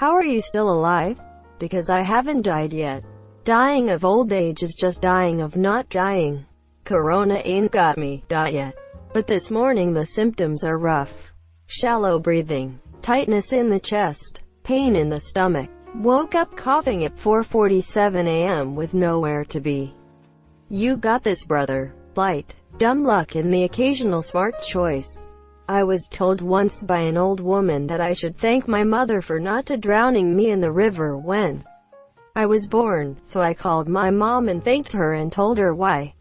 How are you still alive? Because I haven't died yet. Dying of old age is just dying of not dying. Corona ain't got me yet. But this morning the symptoms are rough. Shallow breathing, tightness in the chest, pain in the stomach. Woke up coughing at 4:47 a.m. with nowhere to be. You got this, brother. Light, dumb luck and the occasional smart choice. I was told once by an old woman that I should thank my mother for not drowning me in the river when I was born, so I called my mom and thanked her and told her why.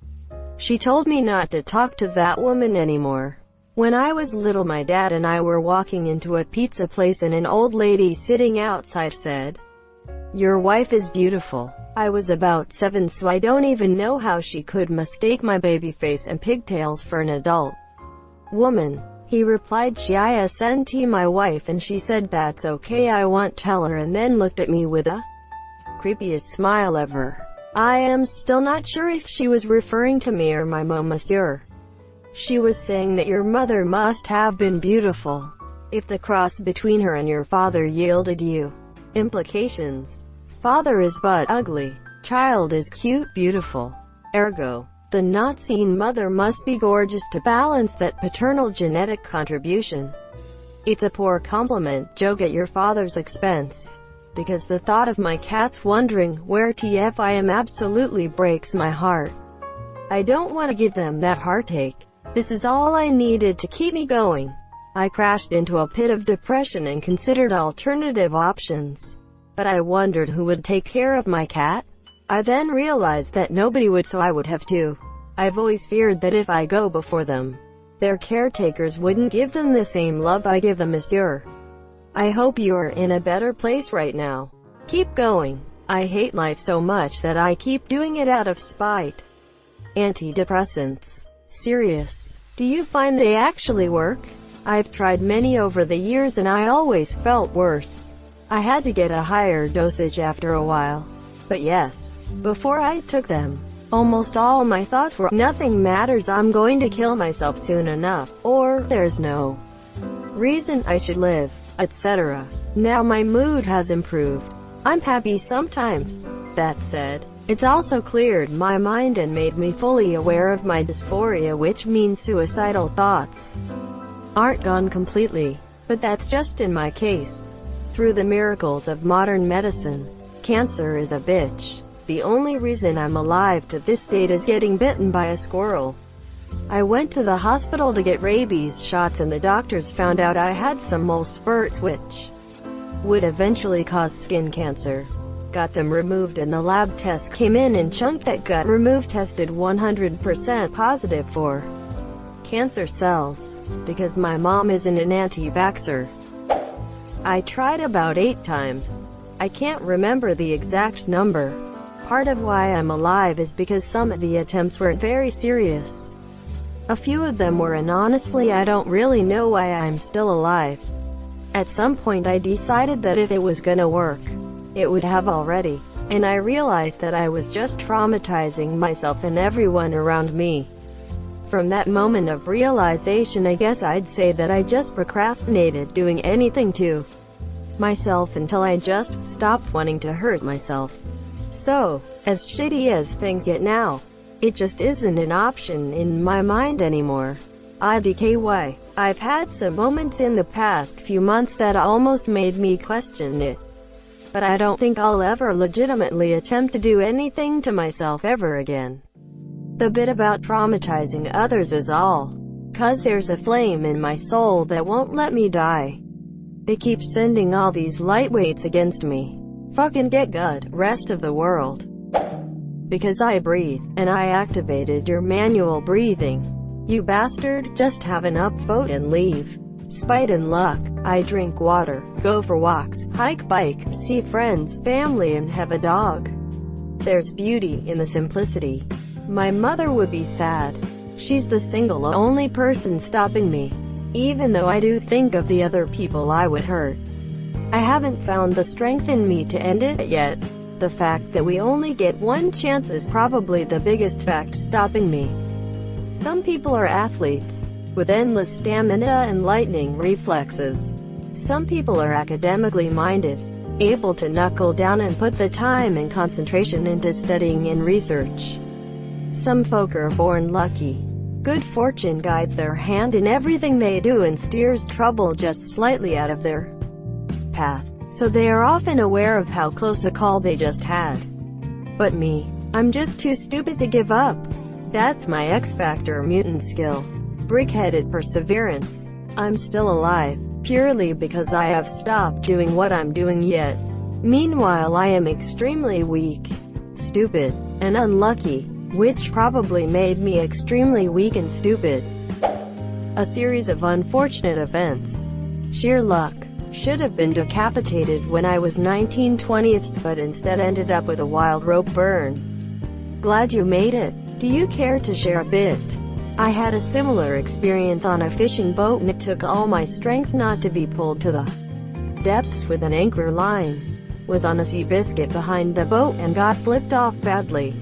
She told me not to talk to that woman anymore. When I was little, my dad and I were walking into a pizza place and an old lady sitting outside said, "Your wife is beautiful." I was about 7, so I don't even know how she could mistake my baby face and pigtails for an adult woman. He replied, "She isn't my wife," and she said, "That's okay, I won't tell her," and then looked at me with a creepiest smile ever. I am still not sure if she was referring to me or my mom, monsieur. She was saying that your mother must have been beautiful. If the cross between her and your father yielded you. Implications. Father is but ugly. Child is cute, beautiful. Ergo, the not seen mother must be gorgeous to balance that paternal genetic contribution. It's a poor compliment joke at your father's expense. Because the thought of my cats wondering where TF I am absolutely breaks my heart. I don't want to give them that heartache. This is all I needed to keep me going. I crashed into a pit of depression and considered alternative options. But I wondered who would take care of my cat. I then realized that nobody would, so I would have to. I've always feared that if I go before them, their caretakers wouldn't give them the same love I give them, monsieur. I hope you're in a better place right now. Keep going. I hate life so much that I keep doing it out of spite. Antidepressants. Serious. Do you find they actually work? I've tried many over the years and I always felt worse. I had to get a higher dosage after a while. But yes, before I took them, almost all my thoughts were, nothing matters, I'm going to kill myself soon enough, or there's no reason I should live, etc. Now my mood has improved. I'm happy sometimes. That said, it's also cleared my mind and made me fully aware of my dysphoria, which means suicidal thoughts aren't gone completely. But that's just in my case. Through the miracles of modern medicine, cancer is a bitch. The only reason I'm alive to this date is getting bitten by a squirrel. I went to the hospital to get rabies shots and the doctors found out I had some mole spurts which would eventually cause skin cancer. Got them removed and the lab test came in and chunk that got removed tested 100% positive for cancer cells. Because my mom isn't an anti-vaxxer. I tried about 8 times. I can't remember the exact number. Part of why I'm alive is because some of the attempts were very serious. A few of them were, and honestly I don't really know why I'm still alive. At some point I decided that if it was gonna work, it would have already. And I realized that I was just traumatizing myself and everyone around me. From that moment of realization, I guess I'd say that I just procrastinated doing anything to myself until I just stopped wanting to hurt myself. So, as shitty as things get now, it just isn't an option in my mind anymore. IDKY. I've had some moments in the past few months that almost made me question it. But I don't think I'll ever legitimately attempt to do anything to myself ever again. The bit about traumatizing others is all. 'Cause there's a flame in my soul that won't let me die. They keep sending all these lightweights against me. Fucking get good, rest of the world. Because I breathe, and I activated your manual breathing. You bastard, just have an upvote and leave. Spite and luck. I drink water, go for walks, hike, bike, see friends, family and have a dog. There's beauty in the simplicity. My mother would be sad. She's the single only person stopping me. Even though I do think of the other people I would hurt. I haven't found the strength in me to end it yet. The fact that we only get one chance is probably the biggest fact stopping me. Some people are athletes, with endless stamina and lightning reflexes. Some people are academically minded, able to knuckle down and put the time and concentration into studying and research. Some folk are born lucky. Good fortune guides their hand in everything they do and steers trouble just slightly out of their path, so they are often aware of how close a call they just had. But me, I'm just too stupid to give up. That's my X-Factor mutant skill. Brick-headed perseverance. I'm still alive, purely because I have stopped doing what I'm doing yet. Meanwhile I am extremely weak, stupid, and unlucky, which probably made me extremely weak and stupid. A series of unfortunate events. Sheer luck. Should have been decapitated when I was 19/20ths but instead ended up with a wild rope burn. Glad you made it. Do you care to share a bit? I had a similar experience on a fishing boat and it took all my strength not to be pulled to the depths with an anchor line. Was on a sea biscuit behind the boat and got flipped off badly.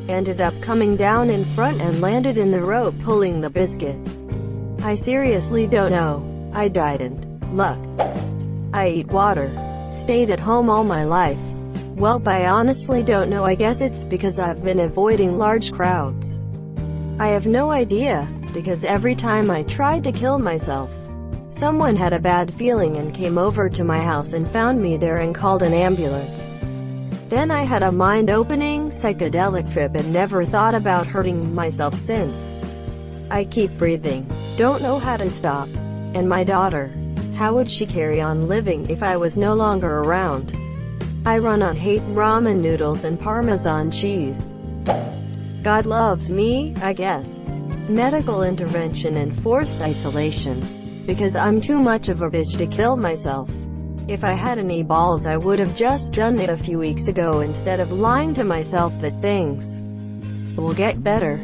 Ended up coming down in front and landed in the rope pulling the biscuit. I seriously don't know. I didn't. Luck. I eat water. Stayed at home all my life. Welp, I honestly don't know. I guess it's because I've been avoiding large crowds. I have no idea, because every time I tried to kill myself, someone had a bad feeling and came over to my house and found me there and called an ambulance. Then I had a mind-opening psychedelic trip and never thought about hurting myself since. I keep breathing. Don't know how to stop. And my daughter, how would she carry on living if I was no longer around? I run on hate, ramen noodles and Parmesan cheese. God loves me, I guess. Medical intervention and forced isolation. Because I'm too much of a bitch to kill myself. If I had any balls I would have just done it a few weeks ago instead of lying to myself that things will get better.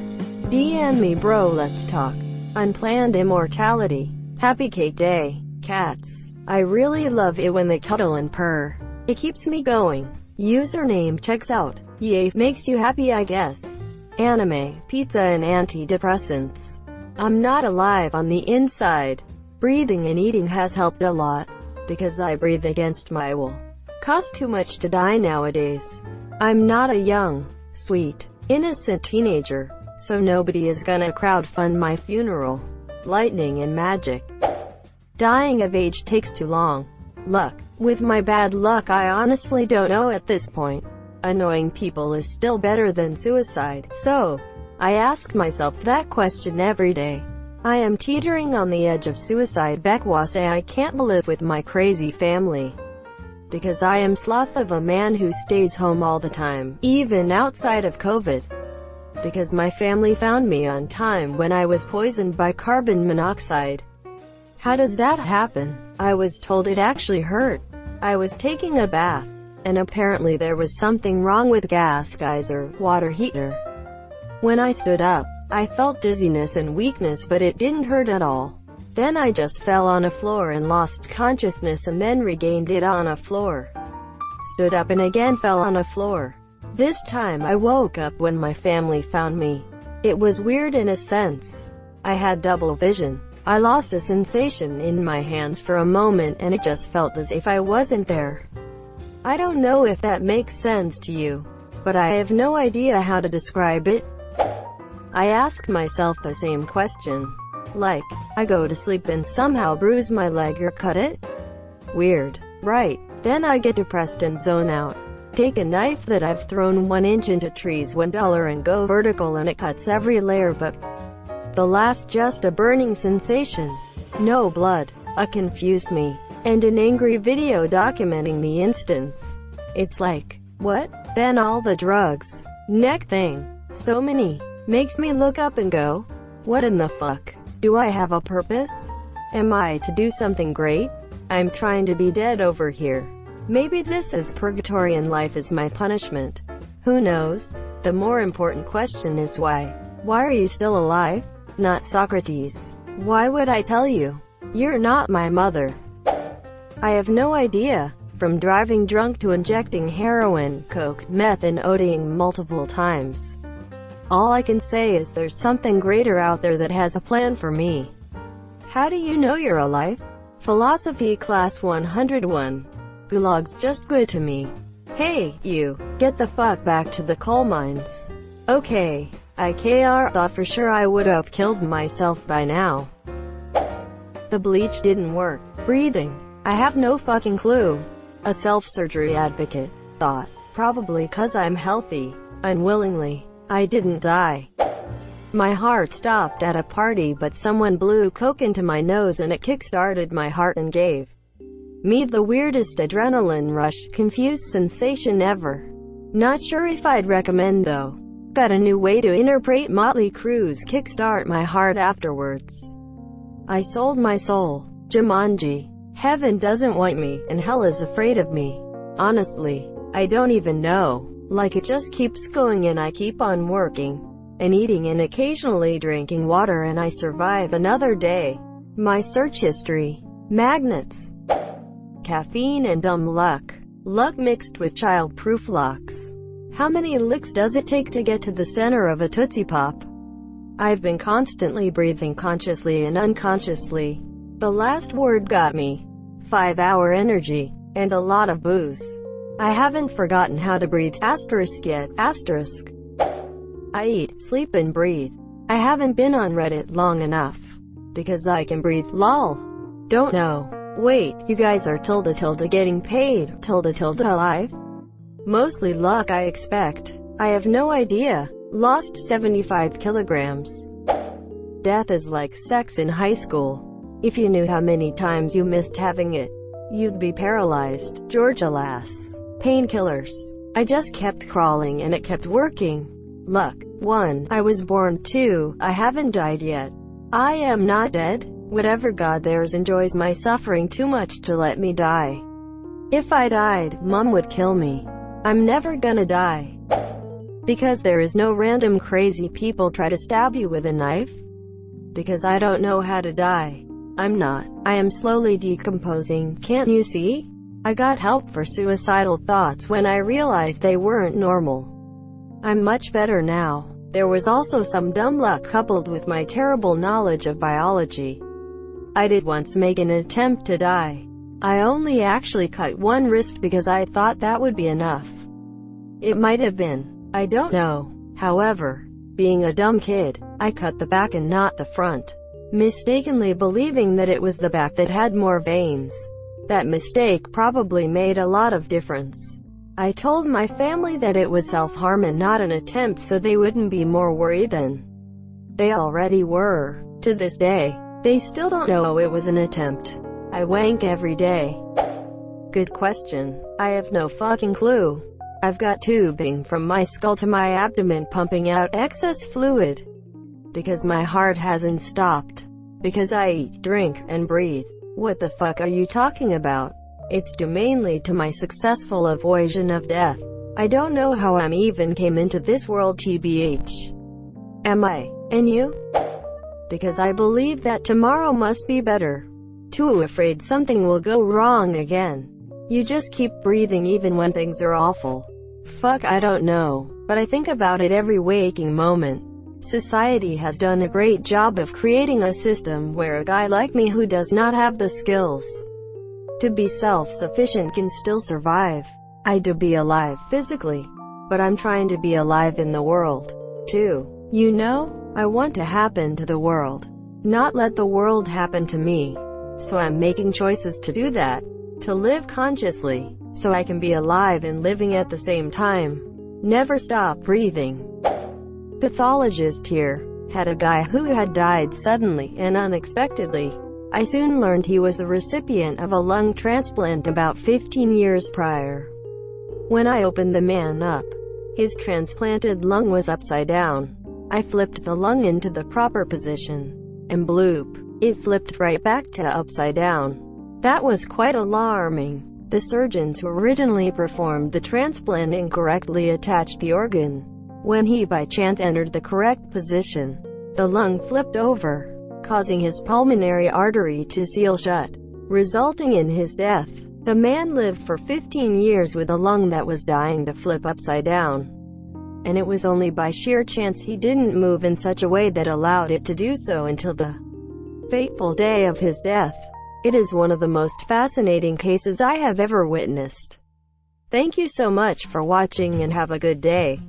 DM me bro, let's talk. Unplanned immortality. Happy cake day. Cats. I really love it when they cuddle and purr. It keeps me going. Username checks out. Yay, makes you happy I guess. Anime, pizza and antidepressants. I'm not alive on the inside. Breathing and eating has helped a lot. Because I breathe against my will. Costs too much to die nowadays. I'm not a young, sweet, innocent teenager, so nobody is gonna crowdfund my funeral. Lightning and magic. Dying of age takes too long. Luck. With my bad luck I honestly don't know at this point. Annoying people is still better than suicide, so I ask myself that question every day. I am teetering on the edge of suicide. Bekwase, I can't live with my crazy family. Because I am sloth of a man who stays home all the time, even outside of COVID. Because my family found me on time when I was poisoned by carbon monoxide. How does that happen? I was told it actually hurt. I was taking a bath, and apparently there was something wrong with gas geyser, water heater. When I stood up, I felt dizziness and weakness but it didn't hurt at all. Then I just fell on a floor and lost consciousness and then regained it on a floor. Stood up and again fell on a floor. This time I woke up when my family found me. It was weird in a sense. I had double vision. I lost a sensation in my hands for a moment and it just felt as if I wasn't there. I don't know if that makes sense to you, but I have no idea how to describe it. I ask myself the same question. Like, I go to sleep and somehow bruise my leg or cut it? Weird, right? Then I get depressed and zone out. Take a knife that I've thrown 1 inch into trees $1 and go vertical and it cuts every layer but the last just a burning sensation. No blood. A confused me. And an angry video documenting the instance. It's like, what? Then all the drugs. Neck thing. So many. Makes me look up and go, what in the fuck? Do I have a purpose? Am I to do something great? I'm trying to be dead over here. Maybe this is purgatory and life is my punishment. Who knows? The more important question is why. Why are you still alive? Not Socrates. Why would I tell you? You're not my mother. I have no idea. From driving drunk to injecting heroin, coke, meth and ODing multiple times. All I can say is there's something greater out there that has a plan for me. How do you know you're alive? Philosophy Class 101. Gulag's just good to me. Hey, you, get the fuck back to the coal mines. Okay, thought for sure I would have killed myself by now. The bleach didn't work. Breathing. I have no fucking clue. A self-surgery advocate thought. Probably 'cause I'm healthy. Unwillingly. I didn't die. My heart stopped at a party, but someone blew coke into my nose and it kick-started my heart and gave me the weirdest adrenaline rush, confused sensation ever. Not sure if I'd recommend though. Got a new way to interpret Motley Crue's kickstart my heart afterwards. I sold my soul. Jumanji. Heaven doesn't want me, and hell is afraid of me. Honestly, I don't even know. Like it just keeps going and I keep on working and eating and occasionally drinking water and I survive another day. My search history. Magnets. Caffeine and dumb luck. Luck mixed with child-proof locks. How many licks does it take to get to the center of a Tootsie Pop? I've been constantly breathing consciously and unconsciously. The last word got me. 5-hour energy. And a lot of booze. I haven't forgotten how to breathe yet. I eat, sleep and breathe. I haven't been on Reddit long enough. Because I can breathe, lol. Don't know. Wait, you guys are getting paid, alive? Mostly luck I expect. I have no idea. Lost 75 kilograms. Death is like sex in high school. If you knew how many times you missed having it, you'd be paralyzed. Georgia lass. Painkillers. I just kept crawling and it kept working. Luck. 1. I was born. 2. I haven't died yet. I am not dead. Whatever god theirs enjoys my suffering too much to let me die. If I died, Mom would kill me. I'm never gonna die. Because there is no random crazy people try to stab you with a knife. Because I don't know how to die. I'm not. I am slowly decomposing, can't you see? I got help for suicidal thoughts when I realized they weren't normal. I'm much better now. There was also some dumb luck coupled with my terrible knowledge of biology. I did once make an attempt to die. I only actually cut one wrist because I thought that would be enough. It might have been. I don't know. However, being a dumb kid, I cut the back and not the front, mistakenly believing that it was the back that had more veins. That mistake probably made a lot of difference. I told my family that it was self-harm and not an attempt so they wouldn't be more worried than they already were. To this day, they still don't know it was an attempt. I wank every day. Good question. I have no fucking clue. I've got tubing from my skull to my abdomen pumping out excess fluid. Because my heart hasn't stopped. Because I eat, drink, and breathe. What the fuck are you talking about? It's due mainly to my successful avoidance of death. I don't know how I even came into this world tbh. Am I? And you? Because I believe that tomorrow must be better. Too afraid something will go wrong again. You just keep breathing even when things are awful. Fuck, I don't know. But I think about it every waking moment. Society has done a great job of creating a system where a guy like me who does not have the skills to be self-sufficient can still survive. I do be alive physically, but I'm trying to be alive in the world, too. You know, I want to happen to the world, not let the world happen to me. So I'm making choices to do that, to live consciously, so I can be alive and living at the same time. Never stop breathing. Pathologist here. Had a guy who had died suddenly and unexpectedly. I soon learned he was the recipient of a lung transplant about 15 years prior. When I opened the man up, his transplanted lung was upside down. I flipped the lung into the proper position, and bloop, it flipped right back to upside down. That was quite alarming. The surgeons who originally performed the transplant incorrectly attached the organ. When he by chance entered the correct position, the lung flipped over, causing his pulmonary artery to seal shut, resulting in his death. The man lived for 15 years with a lung that was dying to flip upside down. And it was only by sheer chance he didn't move in such a way that allowed it to do so until the fateful day of his death. It is one of the most fascinating cases I have ever witnessed. Thank you so much for watching and have a good day.